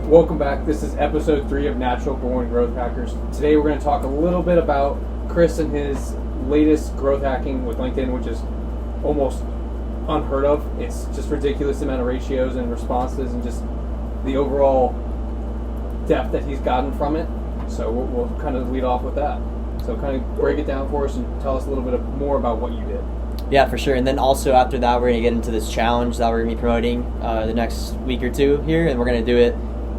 Welcome back. This is episode 3 of Natural Born Growth Hackers. Today we're going to talk a little bit about Chris and his latest growth hacking with LinkedIn, which is almost unheard of. It's just ridiculous amount of ratios and responses and just the overall depth that he's gotten from it. So we'll kind of lead off with that. So kind of break it down for us and tell us a little bit more about what you did. Yeah, for sure. And then also after that, we're going to get into this challenge that we're going to be promoting the next week or two here, and we're going to do it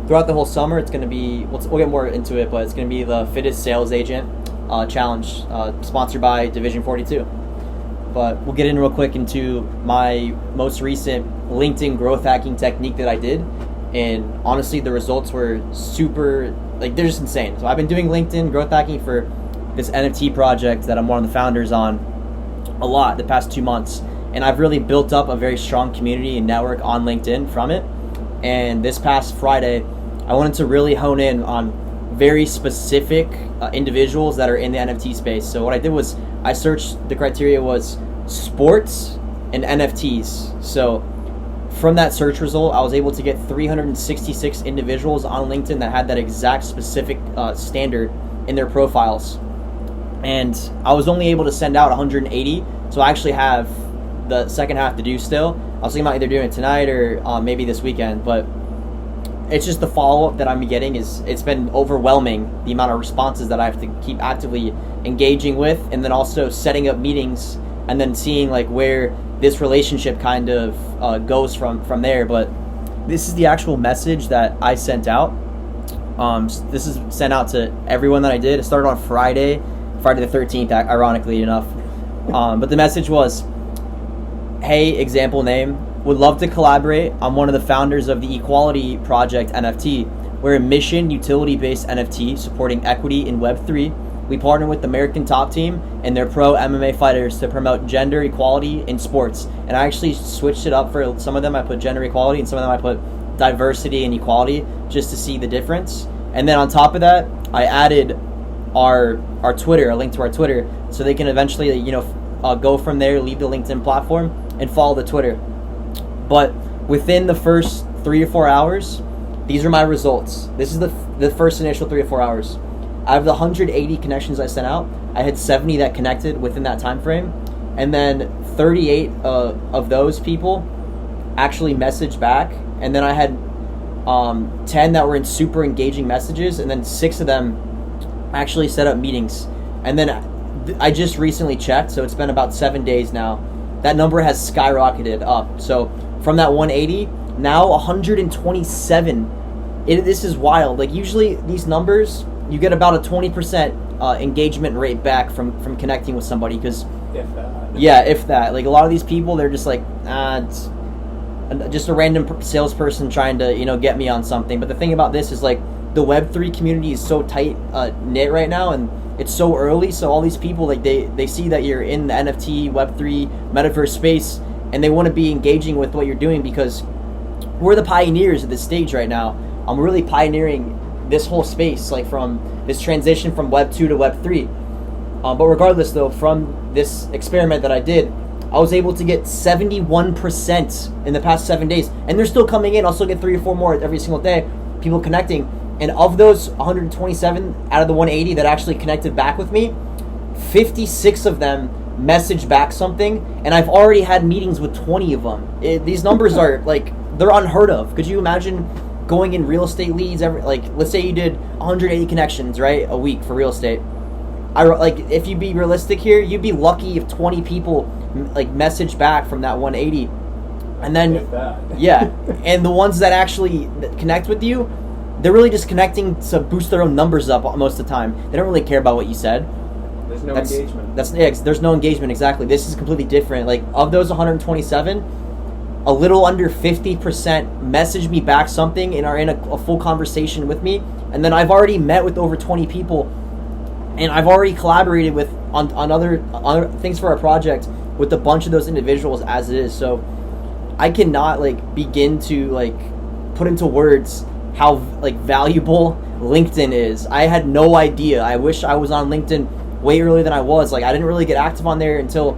throughout the whole summer. It's going to be, we'll get more into it, but it's going to be the Fittest Sales Agent Challenge, sponsored by Division 42. But we'll get in real quick into my most recent LinkedIn growth hacking technique that I did. And honestly, the results were super, they're just insane. So I've been doing LinkedIn growth hacking for this NFT project that I'm one of the founders on a lot the past 2 months. And I've really built up a very strong community and network on LinkedIn from it. And this past Friday, I wanted to really hone in on very specific individuals that are in the NFT space. So what I did was I searched, the criteria was sports and NFTs. So from that search result, I was able to get 366 individuals on LinkedIn that had that exact specific standard in their profiles. And I was only able to send out 180, so I actually have the second half to do still. I was thinking about either doing it tonight or maybe this weekend, but it's just the follow-up that I'm getting it's been overwhelming, the amount of responses that I have to keep actively engaging with, and then also setting up meetings and then seeing where this relationship kind of goes from there. But this is the actual message that I sent out. This is sent out to everyone that I did. It started on Friday the 13th, ironically enough. But the message was, hey, example name, would love to collaborate. I'm one of the founders of the Equality Project NFT. We're a mission utility-based NFT supporting equity in Web3. We partner with the American Top Team and their pro MMA fighters to promote gender equality in sports. And I actually switched it up. For some of them I put gender equality, and some of them I put diversity and equality, just to see the difference. And then on top of that, I added our Twitter, a link to our Twitter, so they can eventually go from there, leave the LinkedIn platform, and follow the Twitter. But within the first 3 or 4 hours, these are my results. This is the first initial 3 or 4 hours. Out of the 180 connections I sent out, I had 70 that connected within that time frame, and then 38 of those people actually messaged back, and then I had 10 that were in super engaging messages, and then 6 of them actually set up meetings. And then I just recently checked, so it's been about 7 days now, that number has skyrocketed up. So from that 180, now 127. This is wild. Usually these numbers, you get about a 20% engagement rate back from connecting with somebody, because if that. A lot of these people, they're just it's just a random salesperson trying to get me on something. But the thing about this is the Web3 community is so tight knit right now, and it's so early. So all these people, they see that you're in the NFT, Web3, metaverse space, and they want to be engaging with what you're doing, because we're the pioneers at this stage right now. I'm really pioneering this whole space, from this transition from Web 2 to Web 3. But regardless, though, from this experiment that I did, I was able to get 71% in the past 7 days, and they're still coming in. I'll still get 3 or 4 more every single day, people connecting. And of those 127 out of the 180 that actually connected back with me, 56 of them messaged back something, and I've already had meetings with 20 of them. These numbers are they're unheard of. Could you imagine going in real estate leads let's say you did 180 connections, right, a week for real estate? If you'd be realistic here, you'd be lucky if 20 people message back from that 180. And then and the ones that actually connect with you, they're really just connecting to boost their own numbers up most of the time. They don't really care about what you said. There's no engagement. There's no engagement, exactly. This is completely different. Of those 127, a little under 50% message me back something and are in a full conversation with me. And then I've already met with over 20 people, and I've already collaborated with on other things for our project with a bunch of those individuals as it is. So I cannot begin to put into words how valuable LinkedIn is. I had no idea. I wish I was on LinkedIn way earlier than I was. I didn't really get active on there until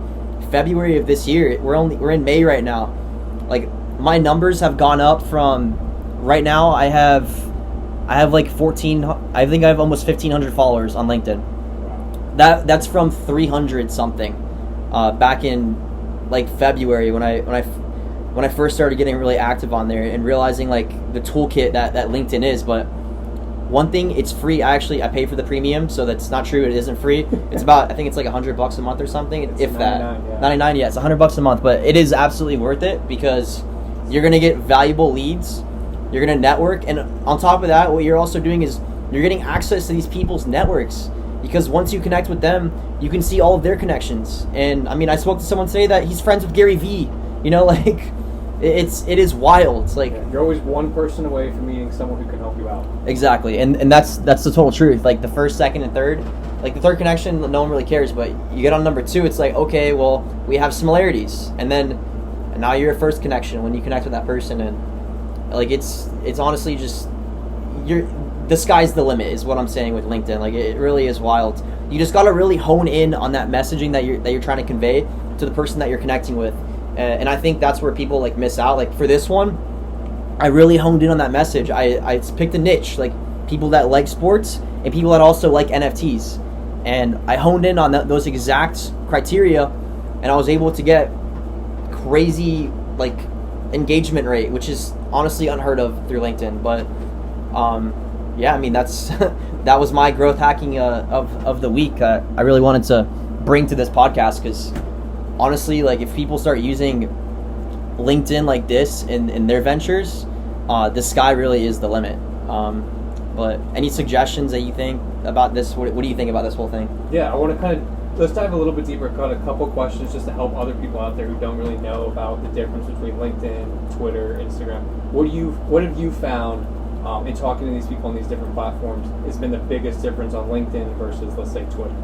February of this year. We're in May right now. My numbers have gone up from, right now I have I have like 14. I think I have almost 1,500 followers on LinkedIn. Wow. That's from 300 something, back in like February when I first started getting really active on there and realizing like the toolkit that LinkedIn is. But one thing, it's free. I pay for the premium, so that's not true. It isn't free. It's about, I think it's like $100 a month or something, It's if that. 99, yeah. 99, yeah, it's $100 a month, but it is absolutely worth it because you're gonna get valuable leads. You're gonna network, and on top of that, what you're also doing is you're getting access to these people's networks. Because once you connect with them, you can see all of their connections. And I mean, I spoke to someone today that he's friends with Gary Vee. You know, like it is wild. It's like, You're always one person away from meeting someone who can help you out. exactly, and that's the total truth. Like the first, second, and third, like the third connection, no one really cares. But you get on number 2, it's like, okay, well, we have similarities, and now you're a first connection when you connect with that person, and like it's honestly just the sky's the limit is what I'm saying with LinkedIn. Like it really is wild. You just gotta really hone in on that messaging that you're trying to convey to the person that you're connecting with, and I think that's where people like miss out. Like for this one, I really honed in on that message. I picked a niche, like people that like sports and people that also like NFTs, and I honed in on those exact criteria, and I was able to get crazy like engagement rate, which is honestly unheard of through LinkedIn. But yeah, I mean that's that was my growth hacking of the week. I really wanted to bring to this podcast because honestly, like if people start using LinkedIn like this in their ventures, the sky really is the limit. But any suggestions that you think about this? What do you think about this whole thing? Yeah, I want to let's dive a little bit deeper, cut a couple questions just to help other people out there who don't really know about the difference between LinkedIn, Twitter, Instagram. What have you found in talking to these people on these different platforms has been the biggest difference on LinkedIn versus, let's say, Twitter?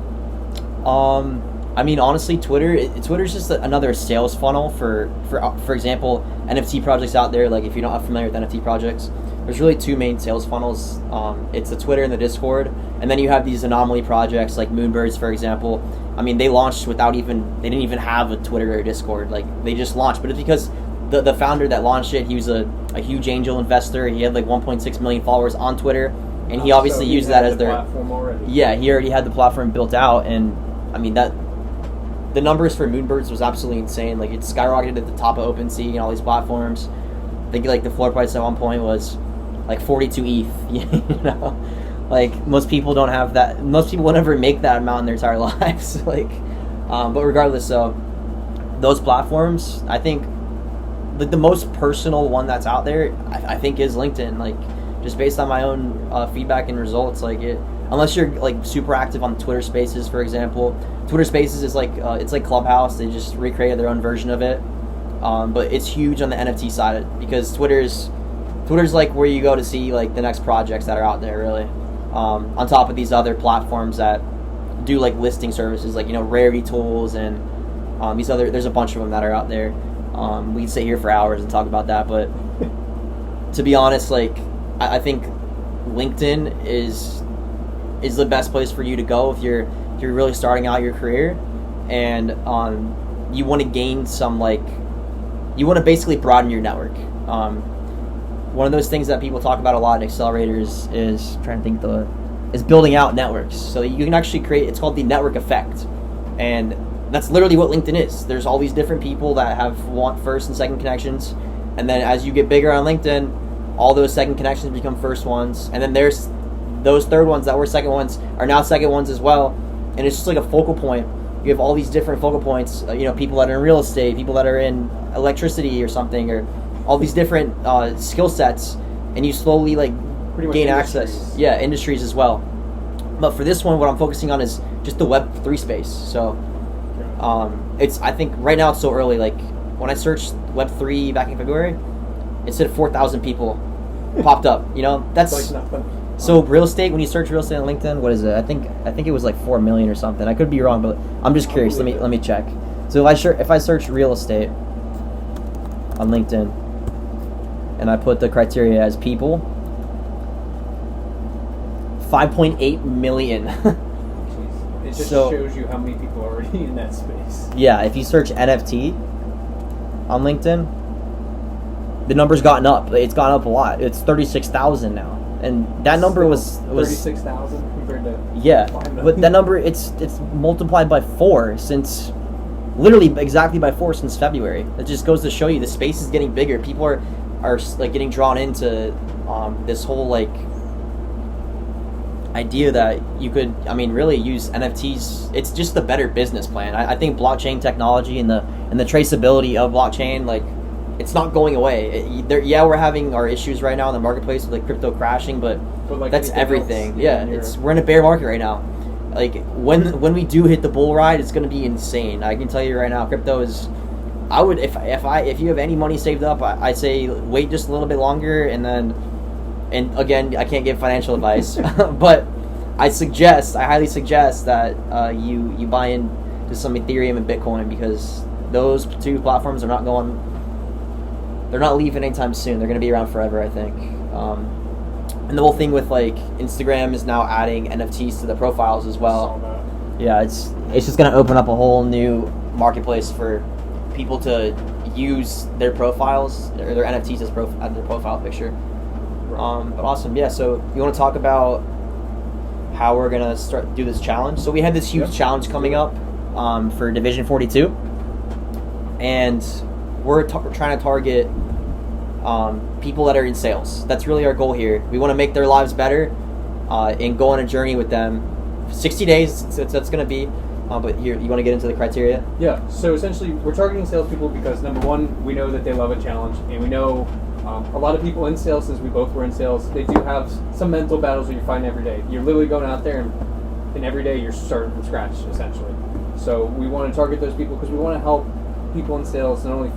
I mean, honestly, Twitter's just another sales funnel for example, NFT projects out there. Like if you're not familiar with NFT projects, there's really 2 main sales funnels. It's the Twitter and the Discord, and then you have these anomaly projects like Moonbirds, for example. I mean, they launched they didn't even have a Twitter or Discord. Like they just launched, but it's because the founder that launched it, he was a huge angel investor. He had like 1.6 million followers on Twitter, and he obviously used that as their platform already. Yeah, he already had the platform built out, and I mean that the numbers for Moonbirds was absolutely insane. Like it skyrocketed at the top of OpenSea and all these platforms. I think like the floor price at one point was like 42 ETH. You know, like most people don't have that. Most people will never make that amount in their entire lives. Like, but regardless, so those platforms, I think the most personal one that's out there, I think, is LinkedIn. Like, just based on my own feedback and results, like it. Unless you're like super active on Twitter Spaces, for example. Twitter Spaces is like it's like Clubhouse. They just recreated their own version of it, but it's huge on the NFT side because Twitter's like where you go to see like the next projects that are out there, really. On top of these other platforms that do like listing services, like Rarity Tools and there's a bunch of them that are out there. We can sit here for hours and talk about that, but to be honest, like I think LinkedIn is the best place for you to go if you're really starting out your career, and you want to gain some you want to basically broaden your network. One of those things that people talk about a lot in accelerators is building out networks, so that you can actually create. It's called the network effect, and that's literally what LinkedIn is. There's all these different people that want first and second connections, and then as you get bigger on LinkedIn, all those second connections become first ones, and then there's those third ones that were second ones are now second ones as well, and it's just like a focal point. You have all these different focal points, people that are in real estate, people that are in electricity or something, or all these different skill sets, and you slowly gain access. Yeah, industries as well. But for this one, what I'm focusing on is just the Web3 space. So I think right now it's so early. Like when I searched Web3 back in February, it said 4,000 people popped up. That's like nothing. So real estate, when you search real estate on LinkedIn, what is it? I think it was like 4 million or something. I could be wrong, but I'm just curious. Let me check. So if I search real estate on LinkedIn and I put the criteria as people, 5.8 million. It just shows you how many people are already in that space. Yeah, if you search NFT on LinkedIn, the number's gotten up. It's gone up a lot. It's 36,000 now. and that number was 36,000 compared to yeah. 5 million. But that number it's multiplied by 4 since literally exactly by 4 since February. It just goes to show you the space is getting bigger. People are like getting drawn into this whole like idea that you could, I mean, really use NFTs. It's just the better business plan. I think blockchain technology and the traceability of blockchain, like, it's not going away. We're having our issues right now in the marketplace with like crypto crashing, but like that's everything. Else, yeah, we're in a bear market right now. Like when we do hit the bull ride, it's going to be insane. I can tell you right now, crypto is. I would if you have any money saved up, I say wait just a little bit longer, and again, I can't give financial advice, but I highly suggest that you buy into some Ethereum and Bitcoin, because those two platforms are they're not leaving anytime soon. They're going to be around forever, I think. And the whole thing with like Instagram is now adding NFTs to the profiles as well. Yeah, it's just going to open up a whole new marketplace for people to use their profiles, their NFTs as their profile picture. But awesome. Yeah, so you want to talk about how we're going to do this challenge? So we had this huge challenge coming up for Division 42, and we're trying to target people that are in sales. That's really our goal here. We want to make their lives better and go on a journey with them. 60 days, that's going to be. But here, you want to get into the criteria? Yeah, so essentially we're targeting salespeople because, number one, we know that they love a challenge, and we know a lot of people in sales, since we both were in sales, they do have some mental battles that you're fighting every day. You're literally going out there, and every day you're starting from scratch, essentially. So we want to target those people because we want to help people in sales not only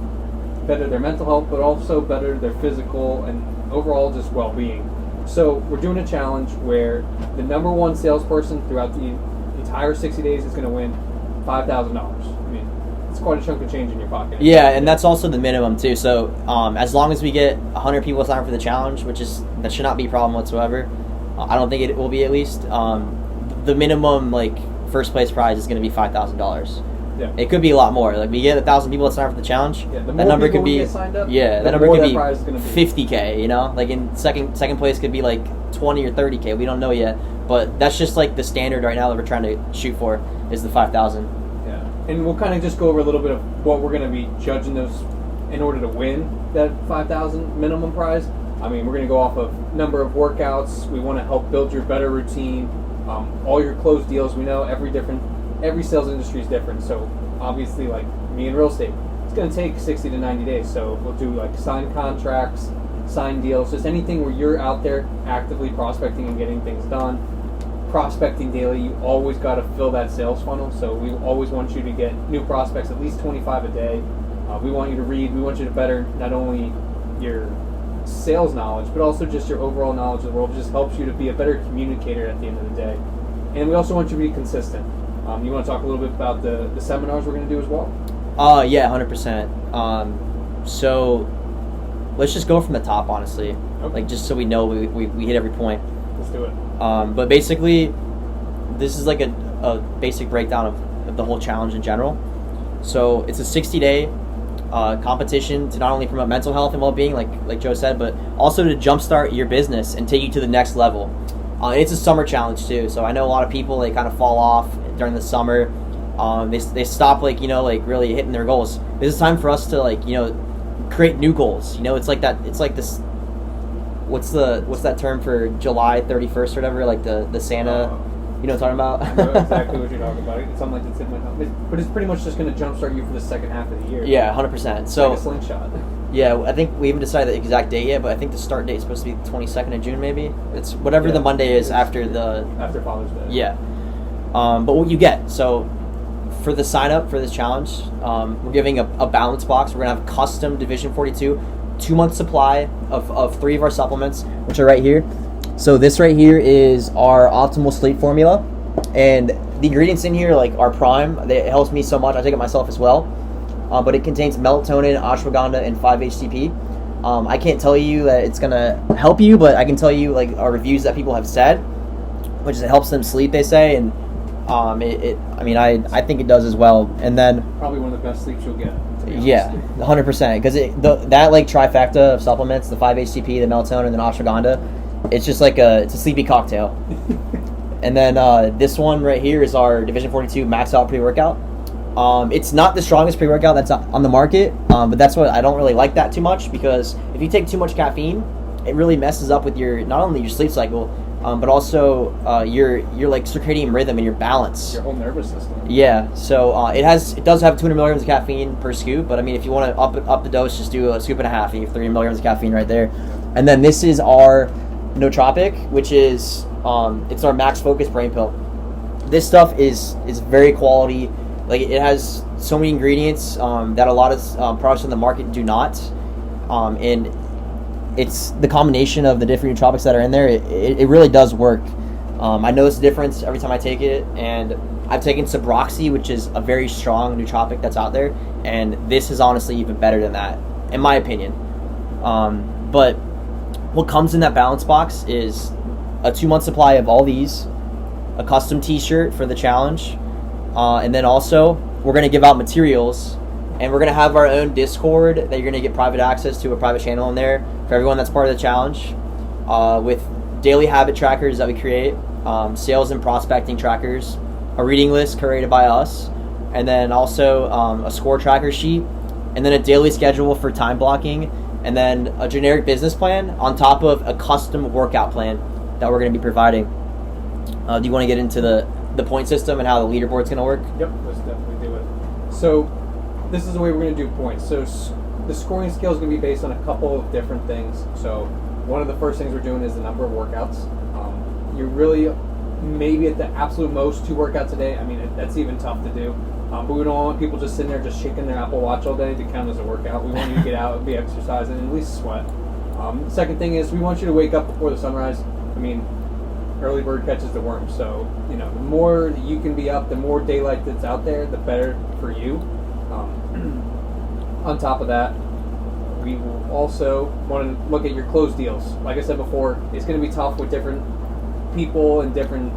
better their mental health, but also better their physical and overall just well-being. So we're doing a challenge where the number one salesperson throughout the entire 60 days is going to win $5,000. I mean, it's quite a chunk of change in your pocket. Yeah, and that's also the minimum too. So as long as we get 100 people signed for the challenge, that should not be a problem whatsoever. I don't think it will be, at least. The minimum like first place prize is going to be $5,000. Yeah. It could be a lot more. Like we get 1,000 people that sign up for the challenge. Yeah, the more that number could be get signed up, that the number more could that prize is gonna be $50K. You know, like in second place could be like 20 or 30K. We don't know yet, but that's just like the standard right now that we're trying to shoot for is the 5,000. Yeah, and we'll kind of just go over a little bit of what we're going to be judging those in order to win that 5,000 minimum prize. I mean, we're going to go off of number of workouts. We want to help build your better routine. All your closed deals. We know every sales industry is different. So obviously, like me in real estate, it's going to take 60 to 90 days. So we'll do like signed contracts, signed deals, just anything where you're out there actively prospecting and getting things done. Prospecting daily, you always got to fill that sales funnel. So we always want you to get new prospects, at least 25 a day. We want you to read. We want you to better not only your sales knowledge, but also just your overall knowledge of the world. It just helps you to be a better communicator at the end of the day. And we also want you to be consistent. You want to talk a little bit about the seminars we're going to do as well? Yeah, 100%. So let's just go from the top, honestly. Okay. Like, just so we know we hit every point. Let's do it. But basically, this is like a basic breakdown of the whole challenge in general. So it's a 60-day competition to not only promote mental health and well-being, like Joe said, but also to jumpstart your business and take you to the next level. It's a summer challenge too, so I know a lot of people, they kind of fall off during the summer. They stop really hitting their goals. This is time for us to create new goals. It's like that. It's like this. What's that term for July 31st or whatever? Like the Santa. You know what I'm talking about? I know exactly what you're talking about. It's something like that's in my top. But it's pretty much just going to jumpstart you for the second half of the year. Yeah, 100%. So like a slingshot. Yeah, I think we haven't decided the exact date yet, but I think the start date is supposed to be the 22nd of June, maybe. It's whatever the Monday is after Father's Day. Yeah. But what you get, so for the sign up for this challenge, we're giving a balance box. We're gonna have custom Division 42 2-month supply of 3 of our supplements, which are right here. So this right here is our optimal sleep formula, and the ingredients in here are prime. It helps me so much. I take it myself as well. But it contains melatonin, ashwagandha, and 5-HTP. I can't tell you that it's gonna help you, but I can tell you our reviews that people have said, which is it helps them sleep. They say, and I think it does as well. And then probably one of the best sleeps you'll get. Yeah, 100%. Because that trifecta of supplements, the 5-HTP, the melatonin, and the ashwagandha, It's just like it's a sleepy cocktail. And then this one right here is our Division 42 Max Out pre-workout. It's not the strongest pre-workout that's on the market, but that's what I don't really like that too much, because if you take too much caffeine, it really messes up with your not only your sleep cycle, but also your like circadian rhythm and your balance. Your whole nervous system. Yeah, so it does have 200 milligrams of caffeine per scoop, but I mean if you want to up the dose, just do a scoop and a half, and you have 3 milligrams of caffeine right there. And then this is our Nootropic, which is it's our Max Focus brain pill. This stuff is very quality. Like, it has so many ingredients that a lot of products on the market do not, and it's the combination of the different nootropics that are in there. It really does work. I notice a difference every time I take it, and I've taken Subroxy, which is a very strong nootropic that's out there, and this is honestly even better than that, in my opinion. But what comes in that balance box is a 2-month supply of all these, a custom t-shirt for the challenge, and then also we're going to give out materials, and we're going to have our own Discord that you're going to get private access to, a private channel in there for everyone that's part of the challenge, with daily habit trackers that we create, sales and prospecting trackers, a reading list curated by us, and then also a score tracker sheet, and then a daily schedule for time blocking, and then a generic business plan on top of a custom workout plan that we're going to be providing. Do you want to get into the point system and how the leaderboard's going to work? Yep, let's definitely do it. So this is the way we're going to do points. So the scoring scale is going to be based on a couple of different things. So one of the first things we're doing is the number of workouts. You're really maybe at the absolute most 2 workouts a day. I mean, that's even tough to do. But we don't want people just sitting there just shaking their Apple Watch all day to count as a workout. We want you to get out and be exercising and at least sweat. The second thing is we want you to wake up before the sunrise. I mean, early bird catches the worm. So, the more that you can be up, the more daylight that's out there, the better for you. On top of that, we will also want to look at your closed deals. Like I said before, it's going to be tough with different people and different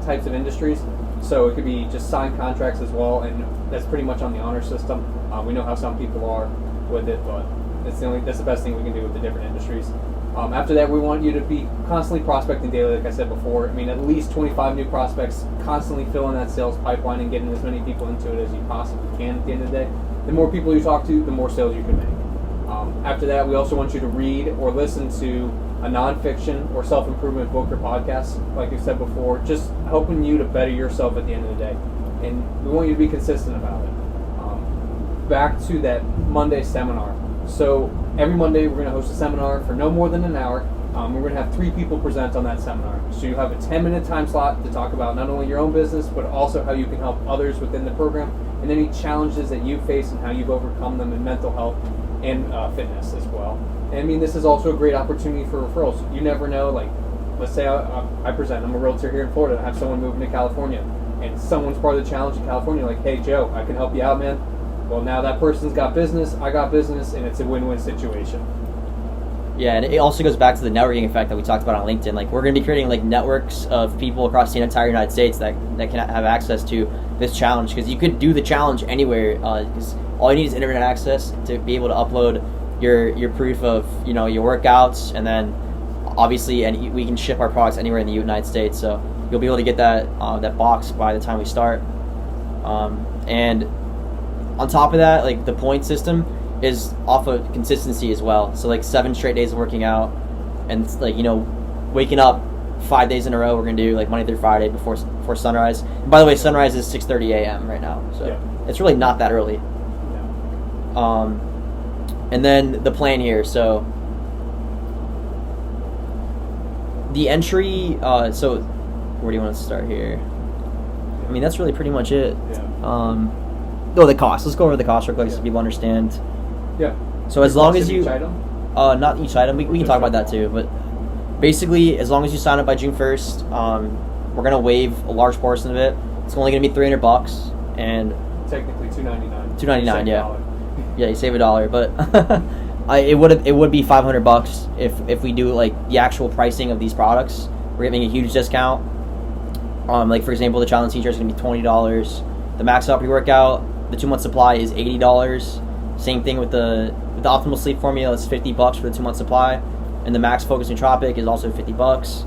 types of industries. So it could be just signed contracts as well, and that's pretty much on the honor system. We know how some people are with it, but that's the best thing we can do with the different industries. After that, we want you to be constantly prospecting daily, like I said before. I mean, at least 25 new prospects, constantly filling that sales pipeline and getting as many people into it as you possibly can at the end of the day. The more people you talk to, the more sales you can make. After that, we also want you to read or listen to a nonfiction or self-improvement book or podcast, like I said before, just helping you to better yourself at the end of the day. And we want you to be consistent about it. Back to that Monday seminar. So every Monday we're going to host a seminar for no more than an hour. We're going to have 3 people present on that seminar. So you have a 10-minute time slot to talk about not only your own business, but also how you can help others within the program, and any challenges that you face and how you've overcome them in mental health and fitness as well. And I mean, this is also a great opportunity for referrals. You never know, like, let's say I present, I'm a realtor here in Florida, I have someone moving to California, and someone's part of the challenge in California, like, hey Joe, I can help you out, man. Well, now that person's got business, I got business, and it's a win-win situation. Yeah, and it also goes back to the networking effect that we talked about on LinkedIn. Like, we're going to be creating like networks of people across the entire United States that can have access to this challenge, because you could do the challenge anywhere. Because all you need is internet access to be able to upload your proof of your workouts, and then obviously, and we can ship our products anywhere in the United States. So you'll be able to get that box by the time we start. And on top of that, like, the point system is off of consistency as well. So like 7 straight days of working out, and like waking up 5 days in a row. We're gonna do like Monday through Friday before sunrise. And by the way, sunrise is 6:30 a.m. right now, so it's really not that early. Yeah. And then the plan here. So the entry. So where do you want to start here? I mean, that's really pretty much it. Yeah. The cost. Let's go over the cost real quick so people understand. Yeah. So as long as you, each item? Not each item. We can talk about that too. But basically, as long as you sign up by June 1st, we're gonna waive a large portion of it. It's only gonna be $300, and technically $299. $299, yeah. Yeah, you save $1, but it would be $500 if we do like the actual pricing of these products. We're giving a huge discount. Like for example, the challenge t-shirt is gonna be $20. The Max Out pre-workout, the 2-month supply is $80. Same thing with the optimal sleep formula. It's $50 for the 2-month supply, and and the Max Focus Nootropic is also $50.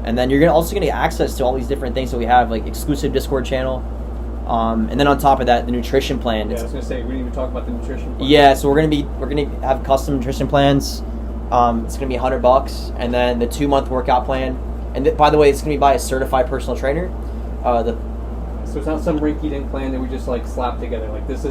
And then you're also gonna get access to all these different things that we have, like exclusive Discord channel. And then on top of that, the nutrition plan. Yeah, I was gonna say we didn't even talk about the nutrition plan. Yeah, so we're gonna have custom nutrition plans. It's gonna be $100, and then the 2-month workout plan. And by the way, it's gonna be by a certified personal trainer. So it's not some rinky-dink plan that we just like slap together. Like this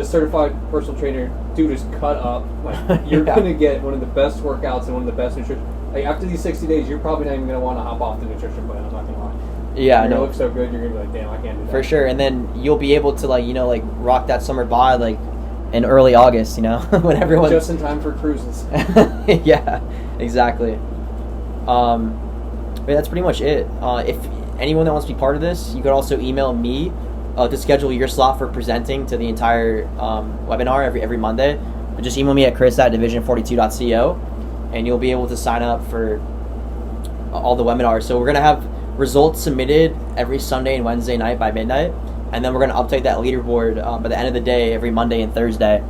certified personal trainer dude is cut up. Like you're Yeah. gonna get one of the best workouts and one of the best nutrition. Like after these 60 days, you're probably not even gonna want to hop off the nutrition plan. I'm not gonna lie. Yeah, You're no, gonna look so good. You're gonna be like, damn, I can't do that. for sure. And then you'll be able to rock that summer bod in early August. When everyone's Just in time for cruises. Yeah, exactly. But that's pretty much it. If anyone that wants to be part of this, you could also email me to schedule your slot for presenting to the entire webinar every Monday. But just email me at chris@division42.co, and you'll be able to sign up for all the webinars. So we're going to have results submitted every Sunday and Wednesday night by midnight, and then we're going to update that leaderboard by the end of the day every Monday and Thursday.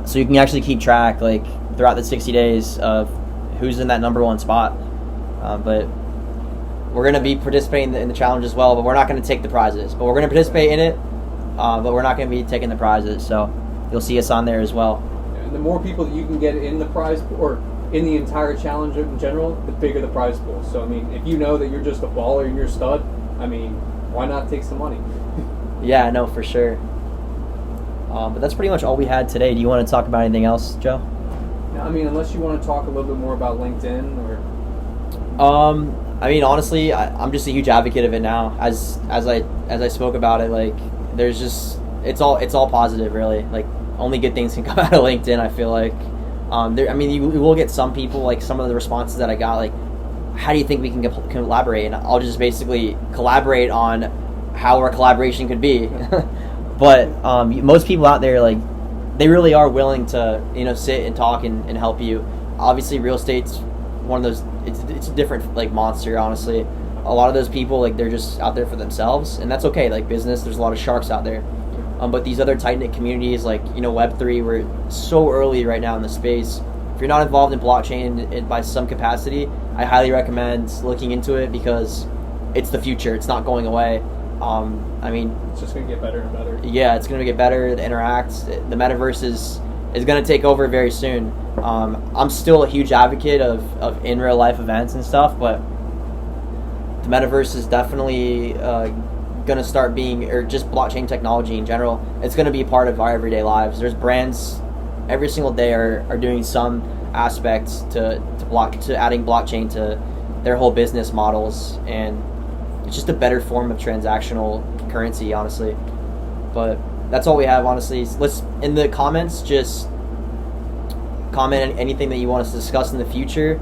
So you can actually keep track throughout the 60 days of who's in that number one spot. But we're going to be participating in the challenge as well, but we're not going to take the prizes. But we're going to participate in it, but we're not going to be taking the prizes. So you'll see us on there as well. And the more people that you can get in the prize or in the entire challenge in general, the bigger the prize pool. So I mean, if you know that you're just a baller and you're a stud, I mean, why not take some money? Yeah, no, for sure. But that's pretty much all we had today. Do you want to talk about anything else, Joe? I mean, unless you want to talk a little bit more about LinkedIn or. I mean, honestly, I'm just a huge advocate of it now. As I spoke about it, there's just it's all positive, really. Only good things can come out of LinkedIn. I feel like. You will get some people, some of the responses that I got, how do you think we can collaborate? And I'll just basically collaborate on how our collaboration could be. But most people out there, they really are willing to, sit and talk and help you. Obviously, real estate's one of those, it's a different, monster, honestly. A lot of those people, they're just out there for themselves, and that's okay. Business, there's a lot of sharks out there. But these other tight-knit communities, Web3, we're so early right now in the space. If you're not involved in blockchain by some capacity, I highly recommend looking into it because it's the future. It's not going away. It's just going to get better and better. Yeah, it's going to get better to interact. The metaverse is going to take over very soon. I'm still a huge advocate of in real life events and stuff, but the metaverse is definitely going to start being, or just blockchain technology in general, it's going to be a part of our everyday lives. There's brands every single day are doing some aspects to adding blockchain to their whole business models, and it's just a better form of transactional currency, honestly. But that's all we have, honestly. Let's, in the comments, just comment anything that you want us to discuss in the future.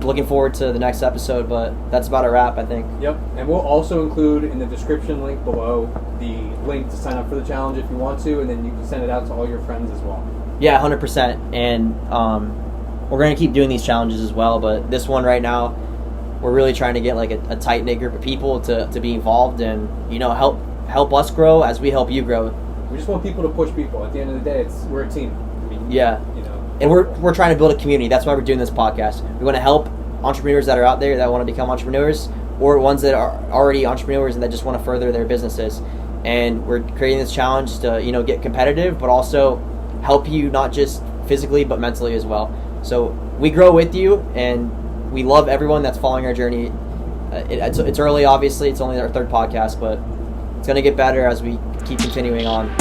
Looking forward to the next episode, but that's about a wrap, I think. Yep, and we'll also include in the description link below the link to sign up for the challenge if you want to, and then you can send it out to all your friends as well. Yeah, 100%. And we're going to keep doing these challenges as well, but this one right now, we're really trying to get a tight-knit group of people to be involved and, help us grow as we help you grow. We just want people to push people. At the end of the day, we're a team. Yeah. And we're trying to build a community. That's why we're doing this podcast. We want to help entrepreneurs that are out there that want to become entrepreneurs, or ones that are already entrepreneurs and that just want to further their businesses. And we're creating this challenge to, get competitive, but also help you not just physically, but mentally as well. So we grow with you, and we love everyone that's following our journey. It's early, obviously. It's only our third podcast, but it's going to get better as we keep continuing on.